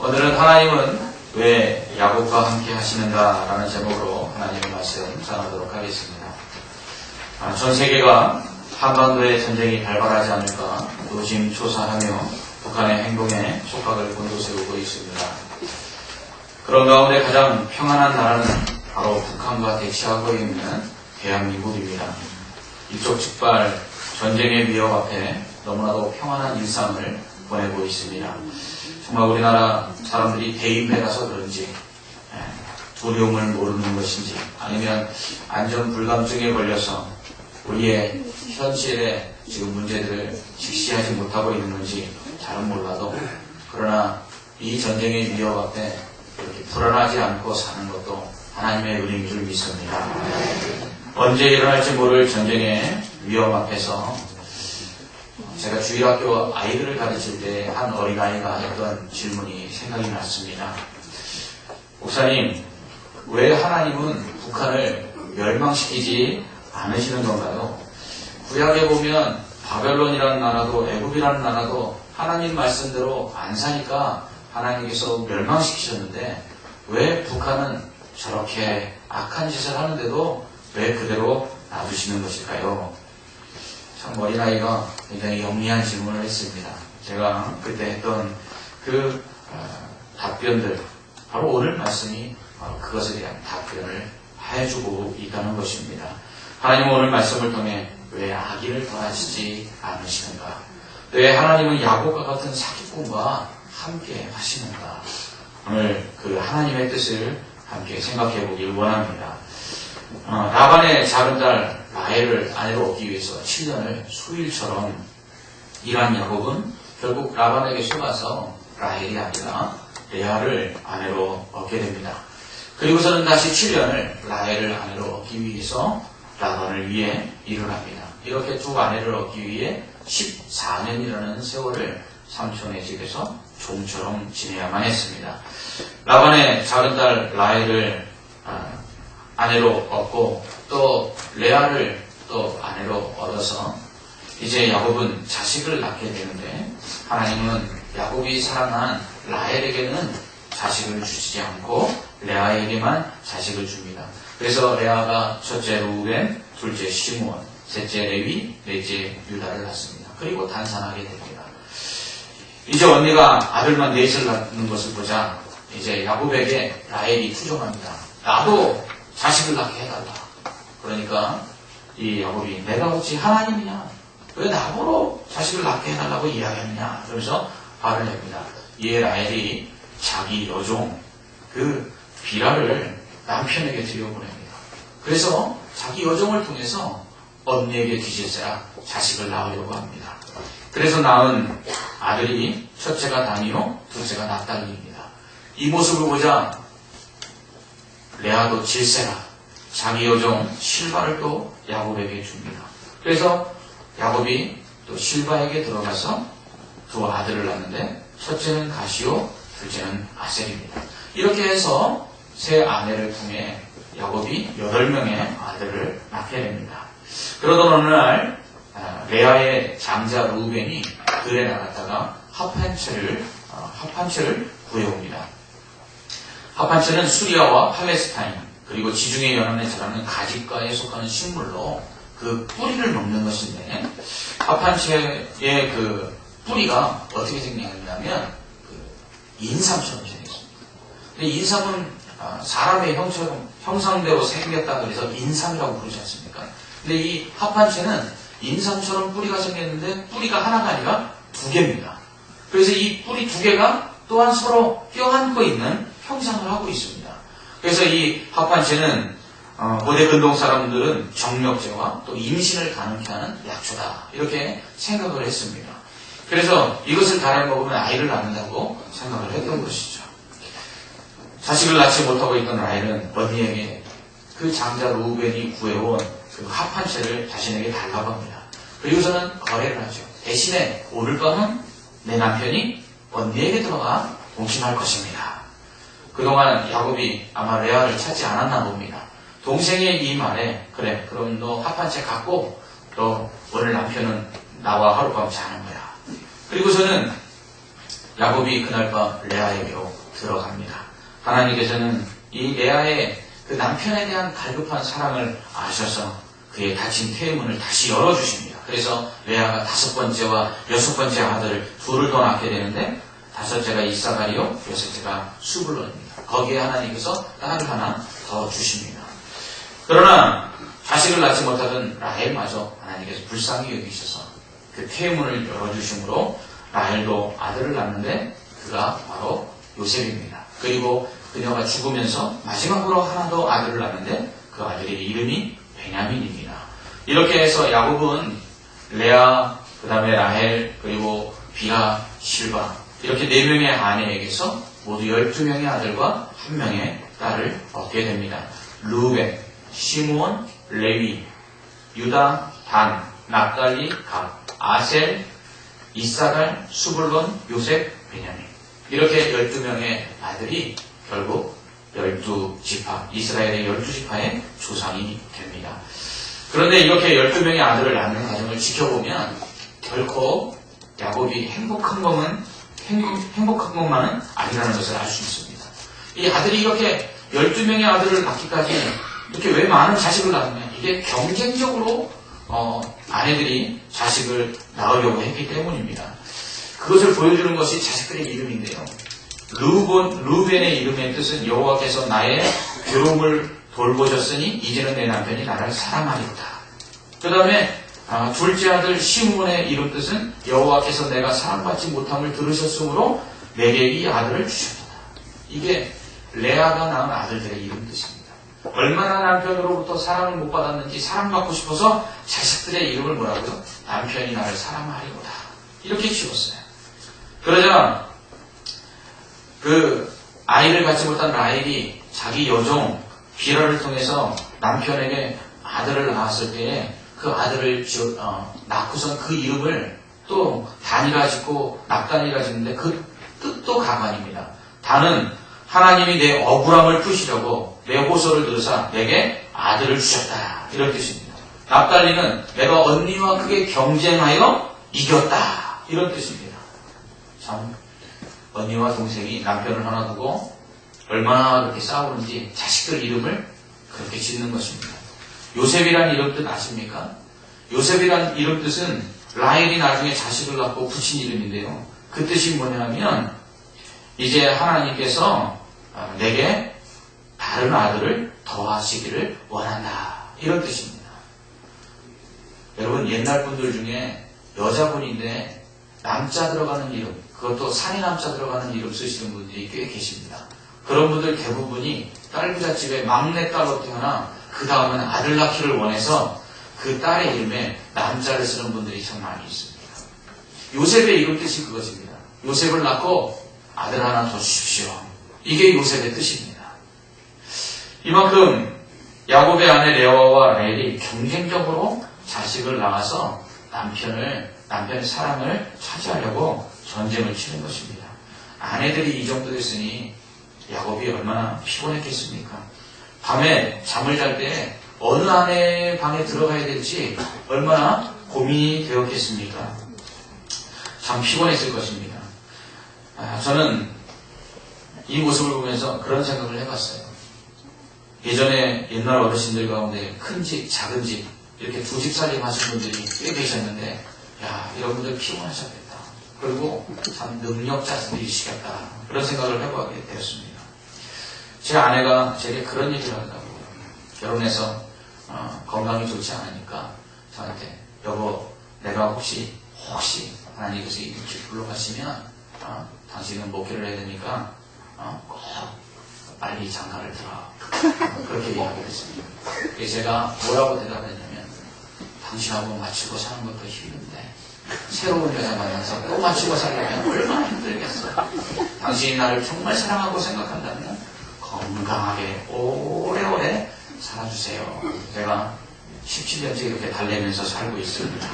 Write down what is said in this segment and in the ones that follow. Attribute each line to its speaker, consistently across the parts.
Speaker 1: 오늘은 하나님은 왜 야곱과 함께 하시는가 라는 제목으로 하나님의 말씀 전하도록 하겠습니다. 전 세계가 한반도의 전쟁이 발발하지 않을까 노심초사하며 북한의 행동에 촉각을 곤두세우고 있습니다. 그런 가운데 가장 평안한 나라는 바로 북한과 대치하고 있는 대한민국입니다. 일촉즉발 전쟁의 위협 앞에 너무나도 평안한 일상을 보내고 있습니다. 정말 우리나라 사람들이 대인배라서 그런지 두려움을 모르는 것인지 아니면 안전불감증에 걸려서 우리의 현실의 지금 문제들을 직시하지 못하고 있는 건지 잘은 몰라도 그러나 이 전쟁의 위협 앞에 이렇게 불안하지 않고 사는 것도 하나님의 은혜인 줄 믿습니다. 언제 일어날지 모를 전쟁의 위험 앞에서 제가 주일학교 아이들을 가르칠 때 한 어린아이가 했던 질문이 생각이 났습니다. 목사님, 왜 하나님은 북한을 멸망시키지 않으시는 건가요? 구약에 보면 바벨론이라는 나라도 애굽이라는 나라도 하나님 말씀대로 안 사니까 하나님께서 멸망시키셨는데 왜 북한은 저렇게 악한 짓을 하는데도 왜 그대로 놔두시는 것일까요? 참 어린아이가 굉장히 영리한 질문을 했습니다. 제가 그때 했던 그 답변들, 바로 오늘 말씀이 그것에 대한 답변을 해주고 있다는 것입니다. 하나님은 오늘 말씀을 통해 왜 악인을 벌하시지 않으시는가? 왜 하나님은 야곱과 같은 사기꾼과 함께 하시는가? 오늘 그 하나님의 뜻을 함께 생각해 보길 원합니다. 라반의 작은 딸 라헬을 아내로 얻기 위해서 7년을 수일처럼 일한 야곱은 결국 라반에게 속아서 라헬이 아니라 레아를 아내로 얻게 됩니다. 그리고서는 다시 7년을 라헬을 아내로 얻기 위해서 라반을 위해 일을 합니다. 이렇게 두 아내를 얻기 위해 14년이라는 세월을 삼촌의 집에서 종처럼 지내야만 했습니다. 라반의 작은 딸 라헬을 아내로 얻고 또 레아를 또 아내로 얻어서 이제 야곱은 자식을 낳게 되는데 하나님은 야곱이 사랑한 라헬에게는 자식을 주시지 않고 레아에게만 자식을 줍니다. 그래서 레아가 첫째 루벤, 둘째 시므온, 셋째 레위, 넷째 유다를 낳습니다. 그리고 단산하게 됩니다. 이제 언니가 아들만 넷을 낳는 것을 보자 이제 야곱에게 라헬이 투정합니다. 나도 자식을 낳게 해달라. 그러니까 이 야곱이 내가 어찌 하나님이냐? 왜 나보고 자식을 낳게 해달라고 이야기하느냐? 그러면서 화를 냅니다. 이에 라헬이 자기 여종 그 비라를 남편에게 들여보냅니다. 그래서 자기 여종을 통해서 언니에게 뒤질세라 자식을 낳으려고 합니다. 그래서 낳은 아들이 첫째가 다니요, 둘째가 납달리입니다. 이 모습을 보자 레아도 질세라 자기 여종 실바를 또 야곱에게 줍니다. 그래서 야곱이 또 실바에게 들어가서 두 아들을 낳는데 첫째는 가시오, 둘째는 아셀입니다. 이렇게 해서 세 아내를 통해 야곱이 8명의 아들을 낳게 됩니다. 그러던 어느 날 레아의 장자 루벤이 들에 나갔다가 합한채를 구해옵니다. 합한채는 수리아와 팔레스타인 그리고 지중해 연안에 자라는 가지과에 속하는 식물로 그 뿌리를 먹는 것인데 합한채의 그 뿌리가 어떻게 생겼냐면 인삼처럼 생겼습니다. 근데 인삼은 사람의 형상대로 생겼다 그래서 인삼이라고 부르지 않습니까? 근데 이 합한채는 인삼처럼 뿌리가 생겼는데 뿌리가 하나가 아니라 두 개입니다. 그래서 이 뿌리 두 개가 또한 서로 껴안고 있는 형상을 하고 있습니다. 그래서 이 합한채는 고대 근동 사람들은 정력제와 또 임신을 가능케 하는 약초다 이렇게 생각을 했습니다. 그래서 이것을 달아 먹으면 아이를 낳는다고 생각을 했던 것이죠. 자식을 낳지 못하고 있던 라헬은 언니에게 그 장자 루벤이 구해온 그 합한채를 자신에게 달라고 합니다. 그리고서는 거래를 하죠. 대신에 오늘 밤은 내 남편이 언니에게 들어가 동침할 것입니다. 그동안 야곱이 아마 레아를 찾지 않았나 봅니다. 동생의 이 말에 그래 그럼 너 합한채 갖고 너 오늘 남편은 나와 하룻밤 자는 거야. 그리고서는 야곱이 그날 밤 레아에게로 들어갑니다. 하나님께서는 이 레아의 그 남편에 대한 갈급한 사랑을 아셔서 그의 닫힌 태문을 다시 열어주십니다. 그래서 레아가 5번째와 6번째 아들을 둘을 더 낳게 되는데 5째가 이사가리요, 6째가 수블론입니다. 거기에 하나님께서 딸을 하나 더 주십니다. 그러나 자식을 낳지 못하던 라헬마저 하나님께서 불쌍히 여기셔서 그 태문을 열어주심으로 라헬도 아들을 낳는데 그가 바로 요셉입니다. 그리고 그녀가 죽으면서 마지막으로 하나 더 아들을 낳는데 그 아들의 이름이 베냐민입니다. 이렇게 해서 야곱은 레아, 그 다음에 라헬, 그리고 비아, 실바 이렇게 4명의 아내에게서 모두 12명의 아들과 1명의 딸을 얻게 됩니다. 루벤, 시므온, 레위, 유다, 단, 납달리, 갓, 아셀, 이사갈, 수블론, 요셉, 베냐민 이렇게 12명의 아들이 결국 12지파, 이스라엘의 12지파의 조상이 됩니다. 그런데 이렇게 12명의 아들을 낳는 과정을 지켜보면 결코 야곱이 행복한 것만은 아니라는 것을 알 수 있습니다. 이 아들이 이렇게 12명의 아들을 낳기까지 이렇게 왜 많은 자식을 낳느냐? 이게 경쟁적으로 아내들이 자식을 낳으려고 했기 때문입니다. 그것을 보여주는 것이 자식들의 이름인데요. 루벤의 이름의 뜻은 여호와께서 나의 괴로움을 돌보셨으니 이제는 내 남편이 나를 사랑하리로다. 그 다음에 둘째 아들 시므온의 이름 뜻은 여호와께서 내가 사랑받지 못함을 들으셨으므로 내게 이 아들을 주셨다. 이게 레아가 낳은 아들들의 이름 뜻입니다. 얼마나 남편으로부터 사랑을 못 받았는지 사랑받고 싶어서 자식들의 이름을 뭐라고요? 남편이 나를 사랑하리로다. 이렇게 지었어요. 그러자 그 아이를 갖지 못한 라헬이 자기 여종 비라를 통해서 남편에게 아들을 낳았을 때에 그 아들을 낳고선 그 이름을 또 단이라 짓고 납단이라 짓는데 그 뜻도 가관입니다. 단은 하나님이 내 억울함을 푸시려고 내 호소를 들으사 내게 아들을 주셨다. 이런 뜻입니다. 납달리는 내가 언니와 크게 경쟁하여 이겼다. 이런 뜻입니다. 참 언니와 동생이 남편을 하나 두고 얼마나 그렇게 싸우는지 자식들 이름을 그렇게 짓는 것입니다. 요셉이란 이름 뜻 아십니까? 요셉이란 이름 뜻은 라헬이 나중에 자식을 낳고 붙인 이름인데요. 그 뜻이 뭐냐면 이제 하나님께서 내게 다른 아들을 더하시기를 원한다. 이런 뜻입니다. 여러분 옛날 분들 중에 여자분인데 남자 들어가는 이름, 그것도 산이남자 들어가는 이름 쓰시는 분들이 꽤 계십니다. 그런 분들 대부분이 딸부잣집에 막내 딸로 태어나 그 다음은 아들 낳기를 원해서 그 딸의 이름에 남자를 쓰는 분들이 참 많이 있습니다. 요셉의 이름 뜻이 그것입니다. 요셉을 낳고 아들 하나 더 주십시오. 이게 요셉의 뜻입니다. 이만큼 야곱의 아내 레아와 라헬이 경쟁적으로 자식을 낳아서 남편의 사랑을 차지하려고 전쟁을 치는 것입니다. 아내들이 이 정도 됐으니 야곱이 얼마나 피곤했겠습니까? 밤에 잠을 잘 때 어느 아내 방에 들어가야 될지 얼마나 고민이 되었겠습니까? 참 피곤했을 것입니다. 저는 이 모습을 보면서 그런 생각을 해봤어요. 예전에 옛날 어르신들 가운데 큰 집, 작은 집 이렇게 두 집 살림 하신 분들이 꽤 계셨는데 야, 이런 분들 피곤하셨겠다. 그리고 참 능력자들이시겠다. 그런 생각을 해보게 되었습니다. 제 아내가 제게 그런 얘기를 하더라고요. 결혼해서 건강이 좋지 않으니까 저한테 여보, 내가 혹시 하나님께서 이 일찍 불러가시면 당신은 목회를 해야 되니까 꼭 빨리 장가를 들어. 그렇게 얘기하게 됐습니다. 그래서 제가 뭐라고 대답했냐면 당신하고 맞추고 사는 것도 힘든데 새로운 여자 만나서 또 맞추고 살려면 얼마나 힘들겠어. 당신이 나를 정말 사랑하고 생각한다면 건강하게 오래오래 살아주세요. 제가 17년째 이렇게 달래면서 살고 있습니다.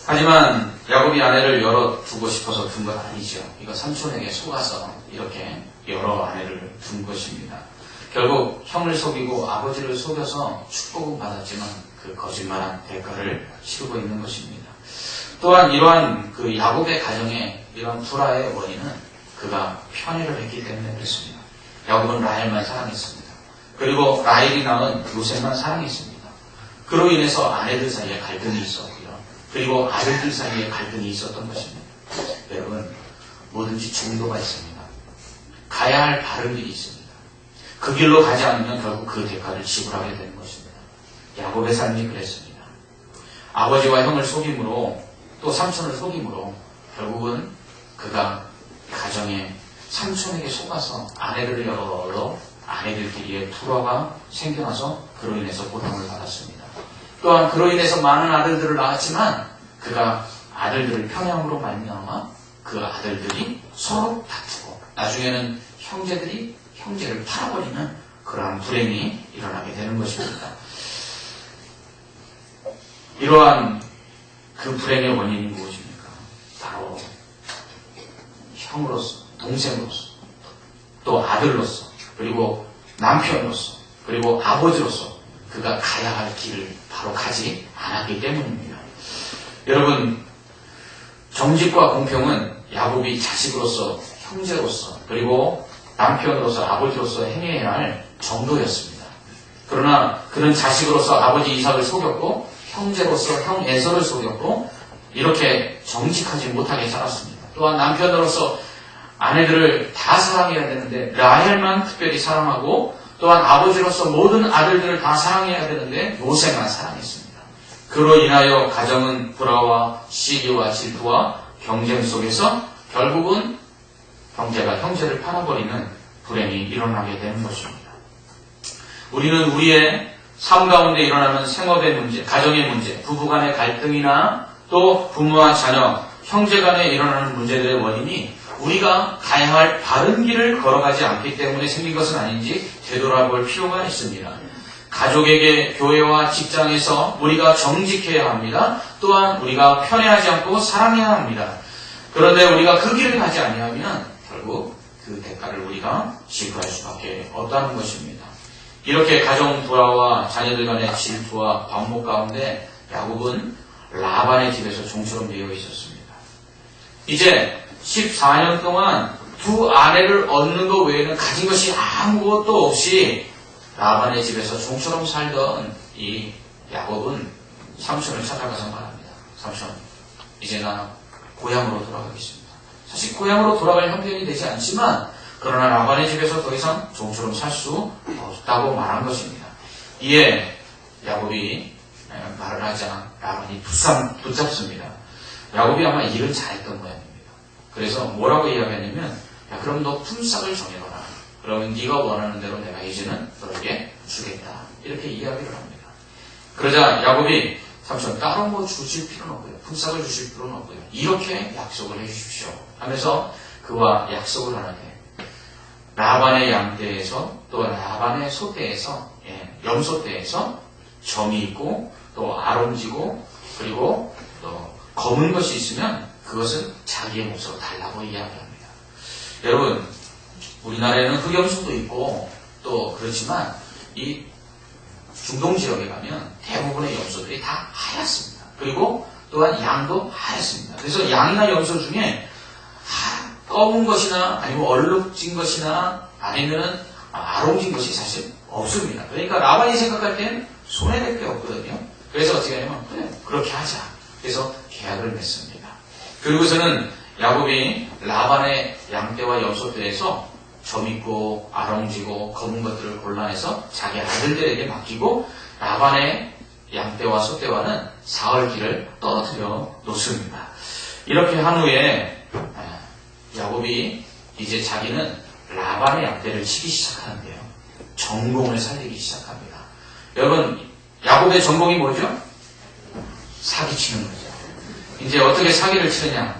Speaker 1: 하지만 야곱이 아내를 열어두고 싶어서 둔 건 아니죠. 이거 삼촌에게 속아서 이렇게 여러 아내를 둔 것입니다. 결국 형을 속이고 아버지를 속여서 축복은 받았지만 그 거짓말한 대가를 치르고 있는 것입니다. 또한 이러한 그 야곱의 가정에 이러한 불화의 원인은 그가 편애를 했기 때문에 그렇습니다. 야곱은 라헬만 사랑했습니다. 그리고 라헬이 낳은 요셉만 사랑했습니다. 그로 인해서 아내들 사이에 갈등이 있었고요. 그리고 아들들 사이에 갈등이 있었던 것입니다. 여러분, 뭐든지 중도가 있습니다. 가야 할 바른 길이 있습니다. 그 길로 가지 않으면 결국 그 대가를 지불하게 되는 것입니다. 야곱의 삶이 그랬습니다. 아버지와 형을 속임으로 또 삼촌을 속임으로 결국은 그가 가정에 삼촌에게 속아서 아내를 여러 아내들끼리의 불화가 생겨나서 그로 인해서 고통을 받았습니다. 또한 그로 인해서 많은 아들들을 낳았지만 그가 아들들을 편애함으로 말미암아 그 아들들이 서로 다투고 나중에는 형제들이 형제를 팔아버리는 그러한 불행이 일어나게 되는 것입니다. 이러한 그 불행의 원인이 무엇입니까? 바로 형으로서, 동생으로서, 또 아들로서, 그리고 남편으로서, 그리고 아버지로서 그가 가야 할 길을 바로 가지 않았기 때문입니다. 여러분, 정직과 공평은 야곱이 자식으로서, 형제로서, 그리고 남편으로서, 아버지로서 행해야 할 정도였습니다. 그러나 그는 자식으로서 아버지 이삭을 속였고 형제로서 형 에서를 속였고 이렇게 정직하지 못하게 살았습니다. 또한 남편으로서 아내들을 다 사랑해야 되는데 라헬만 특별히 사랑하고 또한 아버지로서 모든 아들들을 다 사랑해야 되는데 요셉만 사랑했습니다. 그로 인하여 가정은 불화와 시기와 질투와 경쟁 속에서 결국은 형제가 형제를 팔아버리는 불행이 일어나게 되는 것입니다. 우리는 우리의 삶 가운데 일어나는 생업의 문제, 가정의 문제, 부부간의 갈등이나 또 부모와 자녀, 형제 간에 일어나는 문제들의 원인이 우리가 가야 할 바른 길을 걸어가지 않기 때문에 생긴 것은 아닌지 되돌아볼 필요가 있습니다. 가족에게 교회와 직장에서 우리가 정직해야 합니다. 또한 우리가 편애하지 않고 사랑해야 합니다. 그런데 우리가 그 길을 가지 아니하면 결국 그 대가를 우리가 지불할 수밖에 없다는 것입니다. 이렇게 가정 불화와 자녀들 간의 질투와 반목 가운데 야곱은 라반의 집에서 종처럼 매여 있었습니다. 이제 14년 동안 두 아내를 얻는 것 외에는 가진 것이 아무것도 없이 라반의 집에서 종처럼 살던 이 야곱은 삼촌을 찾아가서 말합니다. 삼촌, 이제 나 고향으로 돌아가겠습니다. 사실 고향으로 돌아갈 형편이 되지 않지만 그러나 라반의 집에서 더 이상 종처럼 살 수 없다고 말한 것입니다. 이에 야곱이 말을 하자 라반이 붙잡습니다. 야곱이 아마 일을 잘했던 모양입니다. 그래서 뭐라고 이야기하냐면 야, 그럼 너 품삯을 정해봐라. 그러면 네가 원하는 대로 내가 이제는 너에게 주겠다. 이렇게 이야기를 합니다. 그러자 야곱이 삼촌 따로 뭐 주실 필요는 없고요. 품삯을 주실 필요는 없고요. 이렇게 약속을 해주십시오. 하면서 그와 약속을 하는데 라반의 양떼에서 또 라반의 소떼에서 염소떼에서 점이 있고 또 아롱지고 그리고 또 검은 것이 있으면 그것은 자기의 몫으로 달라고 이야기합니다. 여러분 우리나라에는 흑염소도 있고 또 그렇지만 이 중동 지역에 가면 대부분의 염소들이 다 하얗습니다. 그리고 또한 양도 하얗습니다. 그래서 양이나 염소 중에 검은 것이나 아니면 얼룩진 것이나 아니면 아롱진 것이 사실 없습니다. 그러니까 라반이 생각할 때는 손해될 게 없거든요. 그래서 어떻게 하냐면 그래 그렇게 하자. 그래서 계약을 맺습니다. 그리고서는 야곱이 라반의 양떼와 염소떼에서 점 있고 아롱지고 검은 것들을 골라내서 자기 아들들에게 맡기고 라반의 양떼와 소떼와는 사흘길을 떨어뜨려 놓습니다. 이렇게 한 후에 야곱이 이제 자기는 라반의 양떼를 치기 시작하는데요. 전공을 살리기 시작합니다. 여러분 야곱의 전공이 뭐죠? 사기치는 거죠. 이제 어떻게 사기를 치느냐?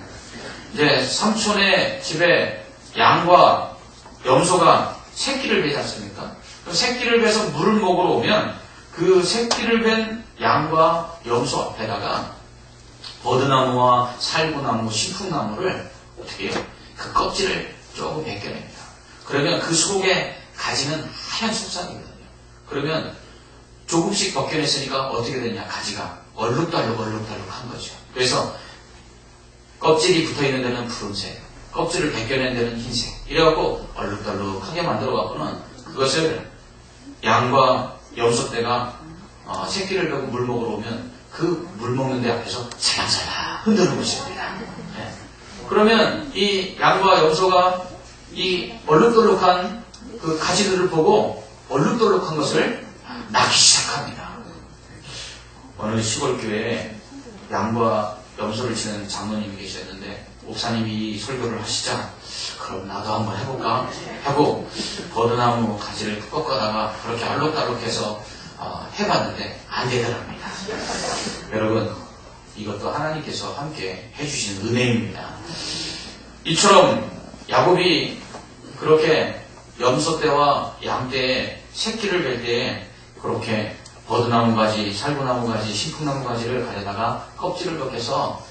Speaker 1: 이제 삼촌의 집에 양과 염소가 새끼를 베지 않습니까? 그럼 새끼를 베서 물을 먹으러 오면 그 새끼를 벤 양과 염소 앞에다가 버드나무와 살구나무, 신풍나무를 어떻게 해요? 그 껍질을 조금 벗겨냅니다. 그러면 그 속에 가지는 하얀 속살이거든요. 그러면 조금씩 벗겨냈으니까 어떻게 되냐? 가지가 얼룩달룩한 거죠. 그래서 껍질이 붙어있는 데는 푸른색, 껍질을 벗겨낸 데는 흰색. 이래갖고 얼룩덜룩하게 만들어갖고는 그것을 양과 염소떼가 새끼를 베고 물 먹으러 오면 그 물 먹는 데 앞에서 살랑살랑 흔드는 것입니다. 네. 그러면 이 양과 염소가 이 얼룩덜룩한 그 가지들을 보고 얼룩덜룩한 것을 낳기 시작합니다. 어느 시골 교회에 양과 염소를 치는 장로님이 계셨는데 목사님이 설교를 하시자 그럼 나도 한번 해볼까 하고 버드나무 가지를 꺾어다가 그렇게 알록달록해서 해봤는데 안 되더랍니다. 여러분 이것도 하나님께서 함께 해주신 은혜입니다. 이처럼 야곱이 그렇게 염소떼와 양떼의 새끼를 뵐 때에 그렇게 버드나무 가지, 살구나무 가지, 신풍나무 가지를 가져다가 껍질을 벗겨서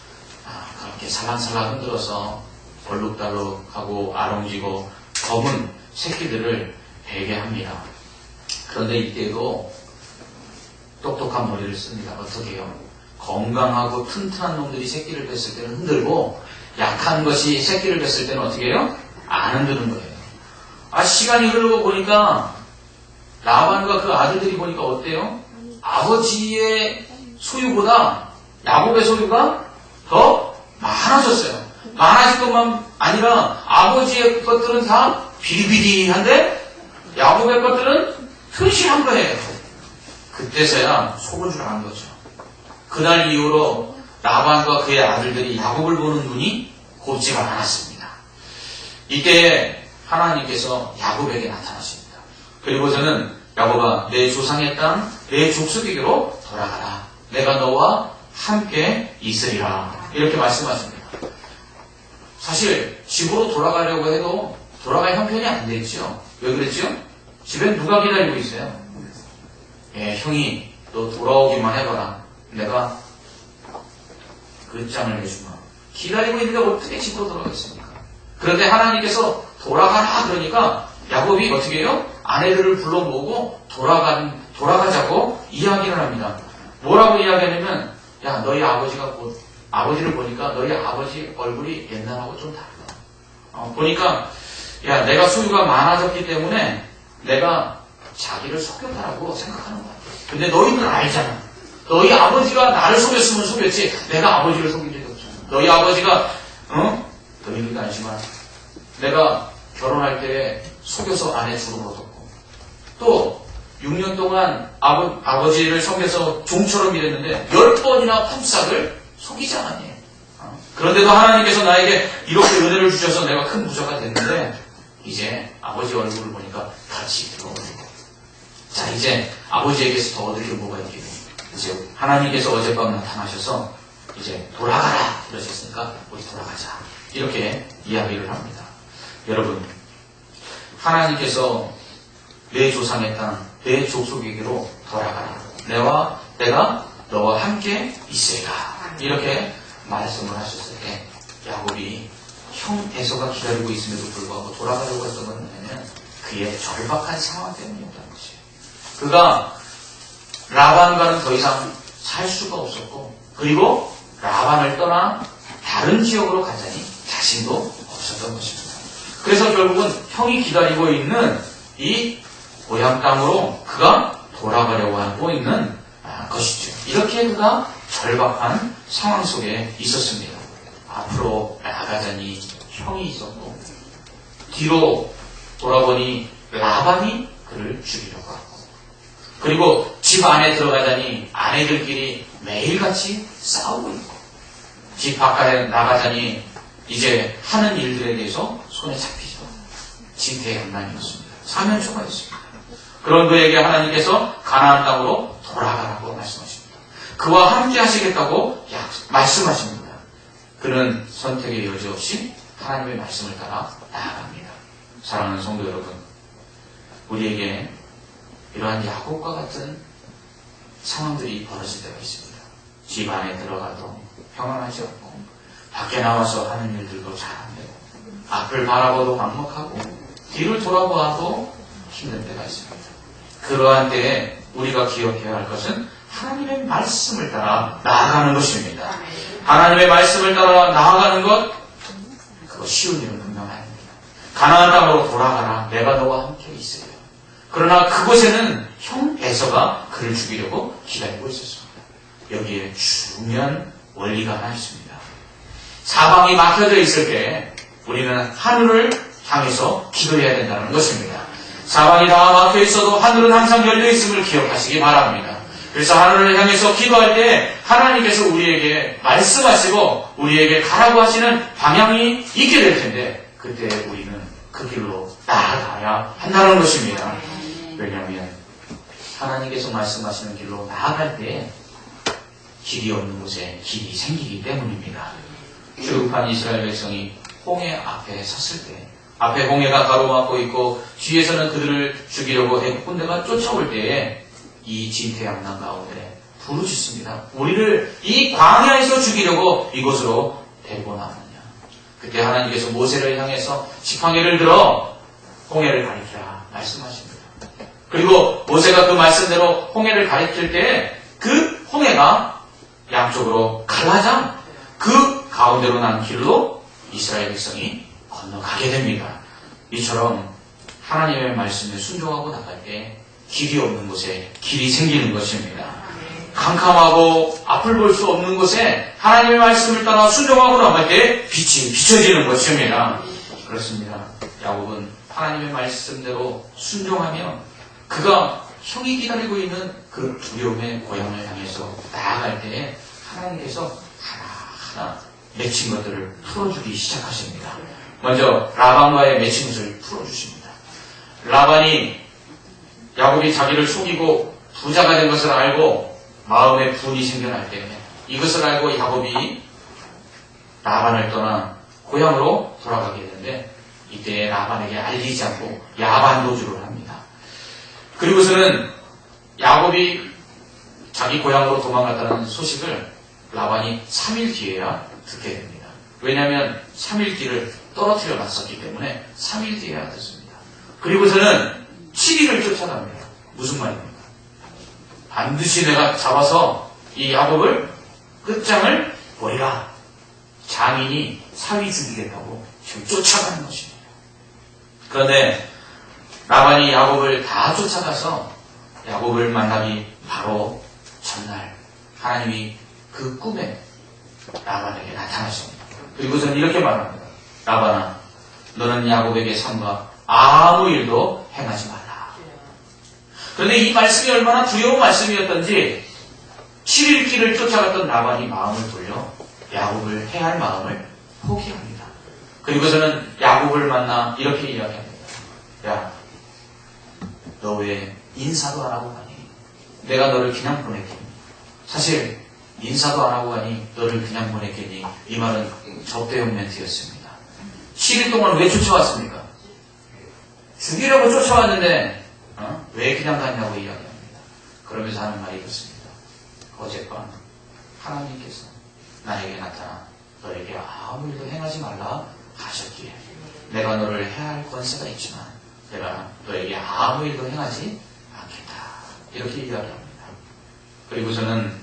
Speaker 1: 그렇게 살랑살랑 흔들어서 얼룩달룩하고 아롱지고 검은 새끼들을 베게 합니다. 그런데 이때도 똑똑한 머리를 씁니다. 어떻게 해요? 건강하고 튼튼한 놈들이 새끼를 뺐을 때는 흔들고 약한 것이 새끼를 뺐을 때는 어떻게 해요? 안 흔드는 거예요. 시간이 흐르고 보니까 라반과 그 아들들이 보니까 어때요? 아버지의 소유보다 야곱의 소유가 더 많아졌어요. 많아질 것만 아니라 아버지의 것들은 다 비리비리한데 야곱의 것들은 튼실한 거예요. 그때서야 속은 줄 아는 거죠. 그날 이후로 라반과 그의 아들들이 야곱을 보는 눈이 곱지가 않았습니다. 이때 하나님께서 야곱에게 나타나십니다. 그리고서는 야곱아 내 조상의 땅 내 족속에게로 돌아가라. 내가 너와 함께 있으리라. 이렇게 말씀하십니다. 사실 집으로 돌아가려고 해도 돌아갈 형편이 안 되죠. 왜 그랬죠? 집엔 누가 기다리고 있어요? 형이 너 돌아오기만 해봐라. 내가 끝장을 내주마. 기다리고 있는데 어떻게 집으로 돌아가겠습니까? 그런데 하나님께서 돌아가라 그러니까 야곱이 어떻게 해요? 아내들을 불러 모으고 돌아가자고 이야기를 합니다. 뭐라고 이야기하냐면 야 너희 아버지가 아버지를 보니까 너희 아버지 얼굴이 옛날하고 좀 다르다. 보니까 야 내가 소유가 많아졌기 때문에 내가 자기를 속였다라고 생각하는 거야. 근데 너희는 알잖아. 너희 아버지가 나를 속였으면 속였지 내가 아버지를 속인 적이 없잖아. 너희 아버지가 너희들도 알지만 내가 결혼할 때 속여서 아내 주름을 얻었고 또 6년 동안 아버지를 속여서 종처럼 일했는데 10번이나 품삯을 속이지 않았니? 그런데도 하나님께서 나에게 이렇게 은혜를 주셔서 내가 큰 부자가 됐는데 이제 아버지 얼굴을 보니까 같이 들어오고 자 이제 아버지에게서 더 얻을 게 뭐가 있겠니? 이제 하나님께서 어젯밤 나타나셔서 이제 돌아가라 그러셨으니까 우리 돌아가자 이렇게 이야기를 합니다. 여러분 하나님께서 내 조상의 땅, 내 족속에게로 돌아가라. 내가 너와 함께 있으리라. 이렇게 말씀을 하셨을 때 야곱이 형 에서가 기다리고 있음에도 불구하고 돌아가려고 했던 건 뭐냐면 그의 절박한 상황 때문이었다는 것이에요. 그가 라반과는 더 이상 살 수가 없었고 그리고 라반을 떠나 다른 지역으로 가자니 자신도 없었던 것입니다. 그래서 결국은 형이 기다리고 있는 이 고향 땅으로 그가 돌아가려고 하고 있는 것이죠. 이렇게 그가 절박한 상황 속에 있었습니다. 앞으로 나가자니 형이 있었고 뒤로 돌아보니 라반이 그를 죽이려고 하고 그리고 집 안에 들어가자니 아내들끼리 매일같이 싸우고 있고 집 바깥에 나가자니 이제 하는 일들에 대해서 손에 잡히죠. 진퇴양난이었습니다. 사면초가였습니다. 그런 그에게 하나님께서 가나안 땅으로 돌아가라고 말씀하십니다. 그와 함께 하시겠다고 말씀하십니다. 그는 선택의 여지 없이 하나님의 말씀을 따라 나아갑니다. 사랑하는 성도 여러분, 우리에게 이러한 야곱과 같은 상황들이 벌어질 때가 있습니다. 집 안에 들어가도 평안하지 않고 밖에 나와서 하는 일들도 잘 안 되고 앞을 바라보도 막막하고 뒤를 돌아보아도 힘든 때가 있습니다. 그러한 때에 우리가 기억해야 할 것은 하나님의 말씀을 따라 나아가는 것입니다. 하나님의 말씀을 따라 나아가는 것, 그거 쉬운 일은 분명 아닙니다. 가나안 땅으로 돌아가라. 내가 너와 함께 있어요. 그러나 그곳에는 형 에서가 그를 죽이려고 기다리고 있었습니다. 여기에 중요한 원리가 하나 있습니다. 사방이 막혀져 있을 때 우리는 하늘을 향해서 기도해야 된다는 것입니다. 사방이 다 막혀 있어도 하늘은 항상 열려 있음을 기억하시기 바랍니다. 그래서 하늘을 향해서 기도할 때 하나님께서 우리에게 말씀하시고 우리에게 가라고 하시는 방향이 있게 될 텐데 그때 우리는 그 길로 나아가야 한다는 것입니다. 왜냐하면 하나님께서 말씀하시는 길로 나아갈 때 길이 없는 곳에 길이 생기기 때문입니다. 출애굽한 이스라엘 백성이 홍해 앞에 섰을 때 앞에 홍해가 가로막고 있고 뒤에서는 그들을 죽이려고 애국 군대가 쫓아올 때에 이 진퇴양난 가운데 부르짖습니다. 우리를 이 광야에서 죽이려고 이곳으로 데리고 나왔느냐. 그때 하나님께서 모세를 향해서 지팡이를 들어 홍해를 가리키라 말씀하십니다. 그리고 모세가 그 말씀대로 홍해를 가리킬 때 그 홍해가 양쪽으로 갈라져 그 가운데로 난 길로 이스라엘 백성이 건너가게 됩니다. 이처럼 하나님의 말씀에 순종하고 나갈 때 길이 없는 곳에 길이 생기는 것입니다. 캄캄하고 앞을 볼 수 없는 곳에 하나님의 말씀을 따라 순종하고 나갈 때 빛이 비춰지는 것입니다. 그렇습니다. 야곱은 하나님의 말씀대로 순종하며 그가 형이 기다리고 있는 그 두려움의 고향을 향해서 나아갈 때에 하나님께서 하나하나 맺힌 것들을 풀어주기 시작하십니다. 먼저 라반과의 맺힌 것을 풀어주십니다. 라반이 야곱이 자기를 속이고 부자가 된 것을 알고 마음에 분이 생겨날 때 이것을 알고 야곱이 라반을 떠나 고향으로 돌아가게 되는데 이때 라반에게 알리지 않고 야반도주를 합니다. 그리고서는 야곱이 자기 고향으로 도망갔다는 소식을 라반이 3일 뒤에야 듣게 됩니다. 왜냐하면 3일 뒤를 떨어뜨려 놨었기 때문에 3일 뒤에야 듣습니다. 그리고서는 7일을 쫓아갑니다. 무슨 말입니까? 반드시 내가 잡아서 이 야곱을 끝장을 보리라. 장인이 사위 죽이겠다고 지금 쫓아가는 것입니다. 그런데 라반이 야곱을 다 쫓아가서 야곱을 만나기 바로 전날 하나님이 그 꿈에 라반에게 나타나십니다. 그리고서는 이렇게 말합니다. 라반아, 너는 야곱에게 삼가 아무 일도 행하지 말라. 그런데 이 말씀이 얼마나 두려운 말씀이었던지 7일 길을 쫓아갔던 라반이 마음을 돌려 야곱을 해할 마음을 포기합니다. 그리고서는 야곱을 만나 이렇게 이야기합니다. 야, 너 왜 인사도 안 하고 가니? 내가 너를 그냥 보냈겠니? 사실 인사도 안 하고 가니 너를 그냥 보냈겠니? 이 말은 접대용 멘트였습니다. 7일 동안 왜 쫓아왔습니까? 죽이려고 쫓아왔는데 왜 그냥 갔냐고 이야기합니다. 그러면서 하는 말이 이렇습니다. 어젯밤 하나님께서 나에게 나타나 너에게 아무 일도 행하지 말라 하셨기에 내가 너를 해야 할 권세가 있지만 내가 너에게 아무 일도 행하지 않겠다. 이렇게 이야기합니다. 그리고서는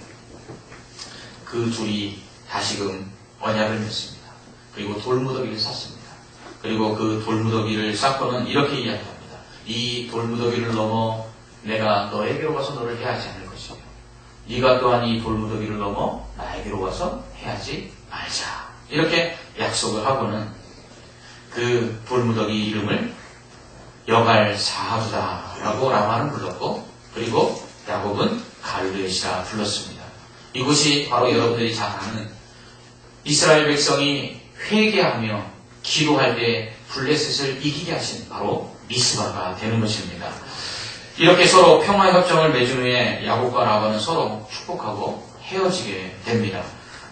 Speaker 1: 그 둘이 다시금 언약을 맺습니다. 그리고 돌무더기를 쌌습니다. 그리고 그 돌무더기를 쌓고는 이렇게 이야기합니다. 이 돌무더기를 넘어 내가 너에게로 가서 너를 해하지 않을 것이며 네가 또한 이 돌무더기를 넘어 나에게로 가서 해하지 말자. 이렇게 약속을 하고는 그 돌무더기 이름을 여갈사하두다라고 라반은 불렀고 그리고 야곱은 갈르시라 불렀습니다. 이곳이 바로 여러분들이 잘 아는 이스라엘 백성이 회개하며 기도할 때 블레셋을 이기게 하신 바로 미스바가 되는 것입니다. 이렇게 서로 평화협정을 맺은 후에 야곱과 라반은 서로 축복하고 헤어지게 됩니다.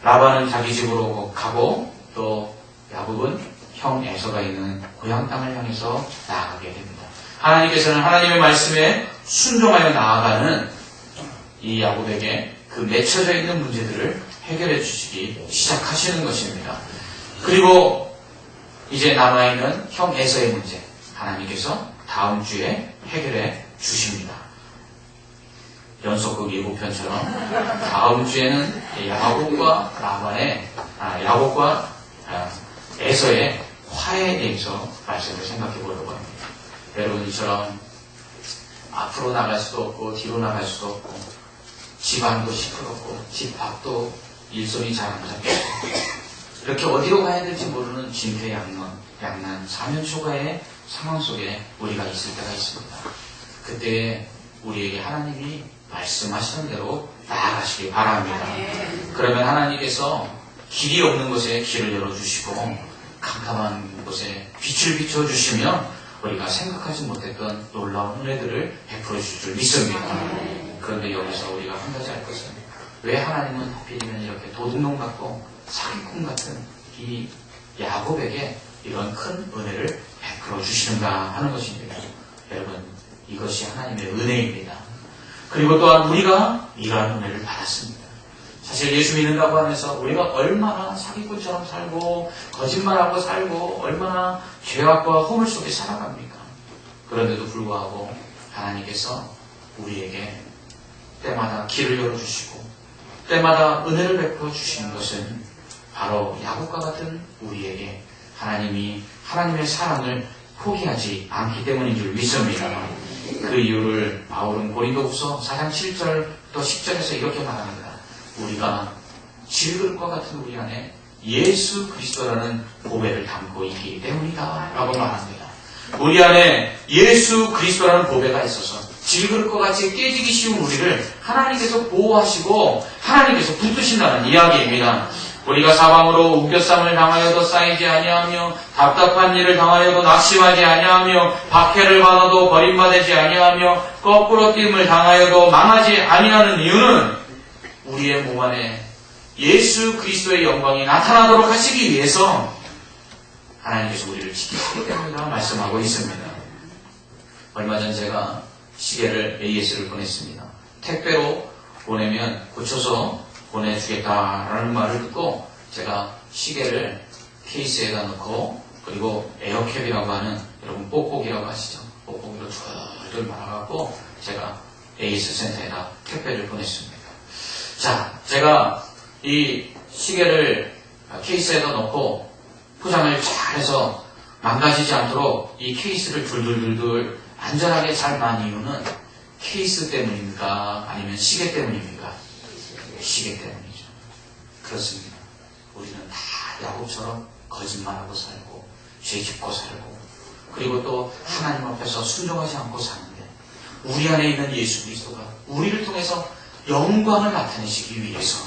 Speaker 1: 라반은 자기 집으로 가고 또 야곱은 형 에서가 있는 고향 땅을 향해서 나아가게 됩니다. 하나님께서는 하나님의 말씀에 순종하여 나아가는 이 야곱에게 그 맺혀져 있는 문제들을 해결해 주시기 시작하시는 것입니다. 그리고 이제 남아있는 형 에서의 문제 하나님께서 다음 주에 해결해 주십니다. 연속극 예고편처럼 다음 주에는 야곱과 에서의 화해에 대해서 말씀을 생각해 보려고 합니다. 여러분, 이처럼 앞으로 나갈 수도 없고 뒤로 나갈 수도 없고 집안도 시끄럽고 집 밖도 일손이 잘 안 잡히고 이렇게 어디로 가야 될지 모르는 진퇴양난 사면초가의 상황 속에 우리가 있을 때가 있습니다. 그때 우리에게 하나님이 말씀하시는 대로 나아가시기 바랍니다. 그러면 하나님께서 길이 없는 곳에 길을 열어주시고 캄캄한 곳에 빛을 비춰주시면 우리가 생각하지 못했던 놀라운 은혜들을 베풀어 주실 줄 믿습니다. 그런데 여기서 우리가 한 가지 알 것은 왜 하나님은 하필이면 이렇게 도둑놈 같고 사기꾼 같은 이 야곱에게 이런 큰 은혜를 베풀어 주시는가 하는 것입니다. 여러분, 이것이 하나님의 은혜입니다. 그리고 또한 우리가 이러한 은혜를 받았습니다. 사실 예수 믿는다고 하면서 우리가 얼마나 사기꾼처럼 살고 거짓말하고 살고 얼마나 죄악과 허물 속에 살아갑니까? 그런데도 불구하고 하나님께서 우리에게 때마다 길을 열어주시고 때마다 은혜를 베풀어 주시는 것은 바로 야곱과 같은 우리에게 하나님이 하나님의 사랑을 포기하지 않기 때문인 줄 믿습니다. 그 이유를 바울은 고린도후서 4장 7절부터 10절에서 이렇게 말합니다. 우리가 질그릇과 같은 우리 안에 예수 그리스도라는 보배를 담고 있기 때문이다 라고 말합니다. 우리 안에 예수 그리스도라는 보배가 있어서 질그릇과 같이 깨지기 쉬운 우리를 하나님께서 보호하시고 하나님께서 붙드신다는 이야기입니다. 우리가 사방으로 우겨쌈을 당하여도 쌓이지 아니하며 답답한 일을 당하여도 낙심하지 아니하며 박해를 받아도 버림받지 아니하며 거꾸로 뛸을 당하여도 망하지 아니하는 이유는 우리의 몸 안에 예수 그리스도의 영광이 나타나도록 하시기 위해서 하나님께서 우리를 지키시기 때문이라 말씀하고 있습니다. 얼마 전 제가 시계를 AS를 보냈습니다. 택배로 보내면 고쳐서 보내주겠다라는 말을 듣고 제가 시계를 케이스에다 넣고 그리고 에어캡이라고 하는 여러분 뽁뽁이라고 아시죠? 뽁뽁이로 줄줄 말아갖고 제가 AS 센터에다 택배를 보냈습니다. 자, 제가 이 시계를 케이스에다 넣고 포장을 잘해서 망가지지 않도록 이 케이스를 둘둘둘둘 안전하게 잘 만 이유는 케이스 때문입니까? 아니면 시계 때문입니까? 시계 때문이죠. 그렇습니다. 우리는 다 야곱처럼 거짓말하고 살고 죄짓고 살고 그리고 또 하나님 앞에서 순종하지 않고 사는데 우리 안에 있는 예수 그리스도가 우리를 통해서 영광을 나타내시기 위해서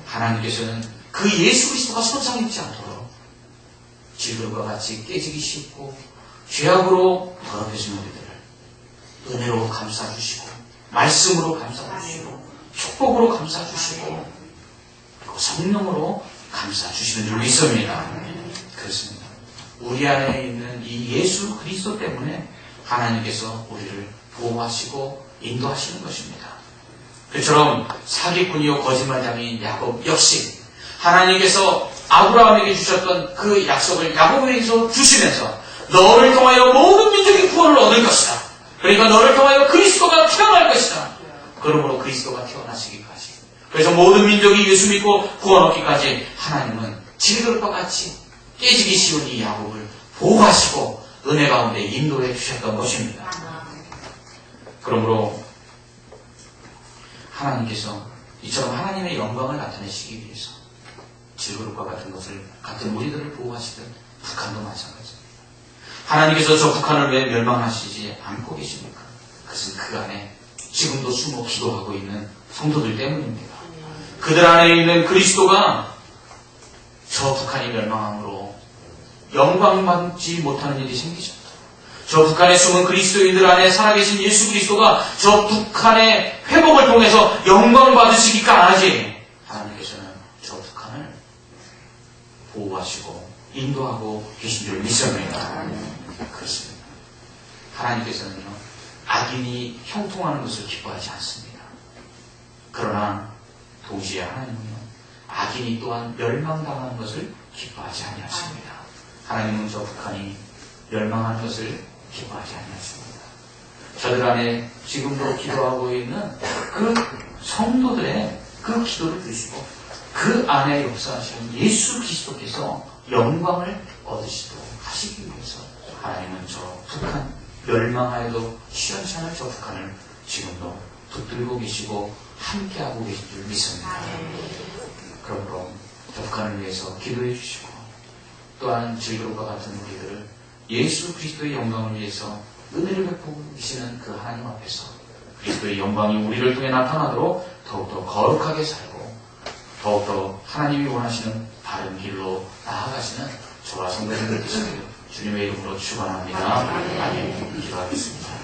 Speaker 1: 하나님께서는 그 예수 그리스도가 손상입지 않도록 질그릇과 같이 깨지기 쉽고 죄악으로 더럽혀진 우리들을 은혜로 감싸주시고 말씀으로 감싸주시고 축복으로 감싸주시고 그리고 성령으로 감싸주시는 줄 믿습니다. 그렇습니다. 우리 안에 있는 이 예수 그리스도 때문에 하나님께서 우리를 보호하시고 인도하시는 것입니다. 그처럼 사기꾼이요 거짓말장인 야곱 역시 하나님께서 아브라함에게 주셨던 그 약속을 야곱에게서 주시면서 너를 통하여 모든 민족이 구원을 얻을 것이다. 그러니까 너를 통하여 그리스도가 태어날 것이다. 그러므로 그리스도가 태어나시기까지 그래서 모든 민족이 예수 믿고 구원 얻기까지 하나님은 질그릇과 같이 깨지기 쉬운 이 야곱을 보호하시고 은혜 가운데 인도해 주셨던 것입니다. 그러므로 하나님께서 이처럼 하나님의 영광을 나타내시기 위해서 질그릇과 같은 우리들을 보호하시던 북한도 마찬가지입니다. 하나님께서 저 북한을 왜 멸망하시지 않고 계십니까? 그것은 그 안에 지금도 숨어 기도하고 있는 성도들 때문입니다. 그들 안에 있는 그리스도가 저 북한이 멸망함으로 영광받지 못하는 일이 생기셨다. 저 북한에 숨은 그리스도인들 안에 살아계신 예수 그리스도가 저 북한의 회복을 통해서 영광받으시기까지 하나님께서는 저 북한을 보호하시고 인도하고 계신 줄 믿습니다. 그렇습니다. 하나님께서는요, 악인이 형통하는 것을 기뻐하지 않습니다. 그러나 동시에 하나님은요, 악인이 또한 멸망당하는 것을 기뻐하지 아니하십니다. 하나님은 저 북한이 멸망하는 것을 기뻐하지 아니하십니다. 저들 안에 지금도 기도하고 있는 그 성도들의 그 기도를 들으시고 그 안에 역사하시는 예수 그리스도께서 영광을 얻으시도록 하시기 위해서 하나님은 저 북한 멸망하여도 시원찮을 저 북한을 지금도 붙들고 계시고 함께하고 계신 줄 믿습니다. 그러므로 저 북한을 위해서 기도해 주시고 또한 질그룹과 같은 우리들을 예수 그리스도의 영광을 위해서 은혜를 베푸고 계시는 그 하나님 앞에서 그리스도의 영광이 우리를 통해 나타나도록 더욱더 거룩하게 살고 더욱더 하나님이 원하시는 바른 길로 나아가시는 저와 성도님들 되시길 주님의 이름으로 축원합니다. 아멘. 기도하겠습니다.